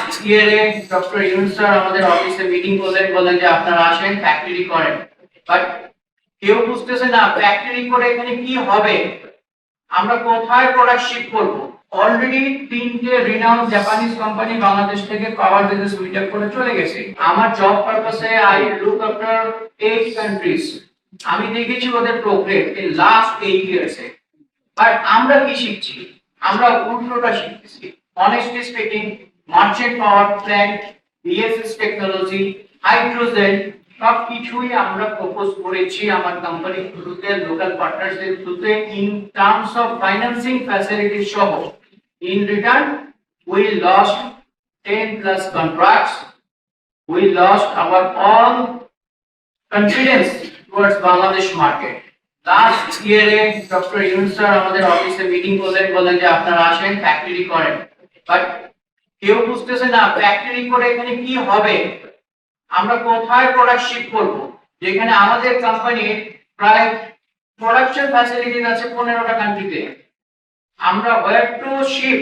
Last ইয়ারে doctor Yunus sir আমাদের অফিসে মিটিং করলেন, বললেন যে আপনারা আসেন ফ্যাক্টরি করেন, বাট কেউ বুঝতেছে না ফ্যাক্টরি করে এখানে কি হবে, আমরা কোথায় প্রোডাক্ট শিপ করব। অলরেডি তিনটে রিনাউন্ড জাপানিজ কোম্পানি বাংলাদেশ থেকে পাওয়ার বিজনেস মিট করে চলে গেছে। আমার জব পারপাসে আই লুক আফটার 8 কান্ট্রিজ। আমি দেখেছি ওদের progress in last 8 years A. But আমরা কি শিখছি? আমরা উল্টোটা শিখতেছি। Honestly speaking, merchant power plant, BSS technology, hydrogen সবকিছুই আমরা প্রপোজ করেছি আমার কোম্পানি থ্রুতে, লোকাল পার্টনারদের থ্রুতে, in terms of financing facility সহ। In return we lost 10 plus contracts. We lost our all confidence towards Bangladesh market. Last ইয়ারে doctor Yunus sir আমাদের অফিসে মিটিং করলেন, বললেন যে আপনারা আসেন ফ্যাক্টরি করেন, বাট কেউ বুঝতেছে না ফ্যাক্টরি করে এখানে কি হবে, আমরা কোথায় প্রোডাক্ট শিপ করব। যেখানে আমাদের কোম্পানির প্রায় প্রোডাকশন ফ্যাসিলিটিস আছে 15টা কান্ট্রিতে, আমরা ওয়্যার টু শিপ।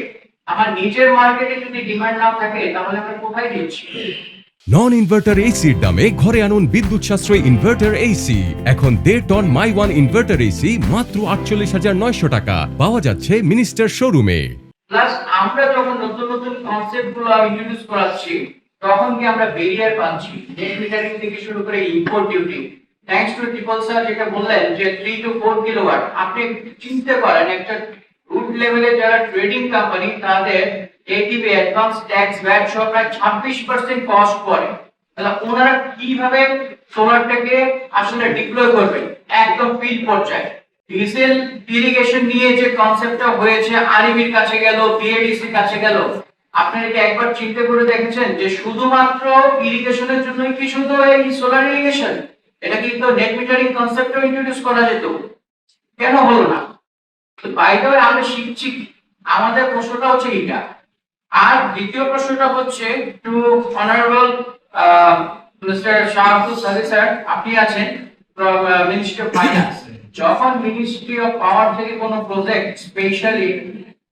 আমার নিজের মার্কেটে যদি ডিমান্ড না থাকে তাহলে আমরা কোথায় দিচ্ছি? নন ইনভার্টার এসির দামে ঘরে আনুন বিদ্যুৎ সাশ্রয়ী ইনভার্টার এসি। এখন 1.5 ton my one inverter AC মাত্র 48,900 টাকা পাওয়া যাচ্ছে মিনিস্টার শোরুমে। প্লাস আমরা যখন নতুন নতুন কনসেপ্ট গুলো ইন্ট্রোডিউস করাচ্ছি তখন কি আমরা ব্যারিয়ার পাচ্ছি, নেট মিটারিং থেকে শুরু করে import duty. Thanks to triple sir যেটা বললেন যে 3 to 4 কিলোওয়াট, আপনি চিন্তা করেন একটা রুট লেভেলে যারা ট্রেডিং কোম্পানি তাদের এটিপি অ্যাডভান্স ট্যাক্স ভ্যাট সহ প্রায় 26% কস্ট পড়ে, তাহলে ওনারা কিভাবে সোলারটাকে আসলে ডিপ্লয় করবে একদম ফিল্ড পর্যায়ে। ডিজেল ইরিগেশন নিয়ে যে কনসেপ্টটা হয়েছে আরইবির কাছে গেল, বিএডিসির কাছে গেল, আপনারা কি একবার চিন্তা করে দেখেছেন যে শুধুমাত্র ইরিগেশনের জন্যই কি শুধু এই সোলার ইরিগেশন? এটা কিন্তু নেট মিটারিং কনসেপ্টও ইন্ট্রোডিউস করা যেত, কেন হলো না? তো বাই দ্য ওয়ে আমরা শিখছি, আমাদের প্রশ্নটা হচ্ছে এটা। আর দ্বিতীয় প্রশ্নটা হচ্ছে টু অনারেবল মিস্টার শাহাবুল সাদি স্যার, আপনি আছেন মিনিস্ট্রি অফ ফাইন্যান্স। যখন মিনিস্ট্রি অফ পাওয়ার থেকে কোনো প্রজেক্ট স্পেশালি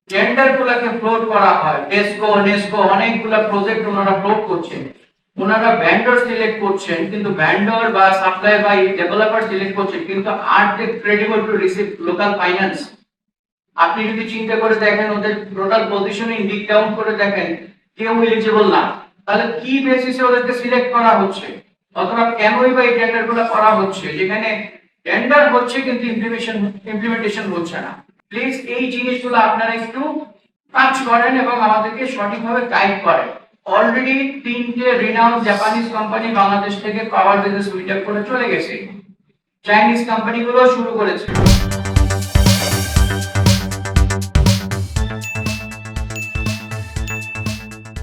টেন্ডার গুলাকে ফ্লোট করা হয়, টেস্কো নেস্কো অনেকগুলা প্রজেক্ট ওনারা ফ্লোট করছেন, ওনারা ভেন্ডর সিলেক্ট করছেন, কিন্তু ভেন্ডর বা সাপ্লাই বা ডেভেলপার সিলেক্ট করছেন, কিন্তু are they credible to receive local finance? আপনি যদি চিন্তা করে দেখেন ওদের টোটাল পজিশনিং ডিক ডাউন করে দেখেন, কেউ এলিজিবল না, তাহলে কি বেসিসে ওদেরকে সিলেক্ট করা হচ্ছে? অথবা কেনই বা এই টেন্ডারগুলো করা হচ্ছে যেখানে টেন্ডার হচ্ছে কিন্তু ইমপ্লিমেন্টেশন হচ্ছে না? প্লিজ এই জিনিসগুলো আপনারা একটু কাজ করেন এবং আমাদেরকে সঠিকভাবে গাইড করেন। অলরেডি তিনটে রিনাউন্ড জাপানিজ কোম্পানি বাংলাদেশ থেকে পাওয়ার বিজনেস মিট করে চলে গেছে, চাইনিজ কোম্পানিগুলো শুরু করেছে।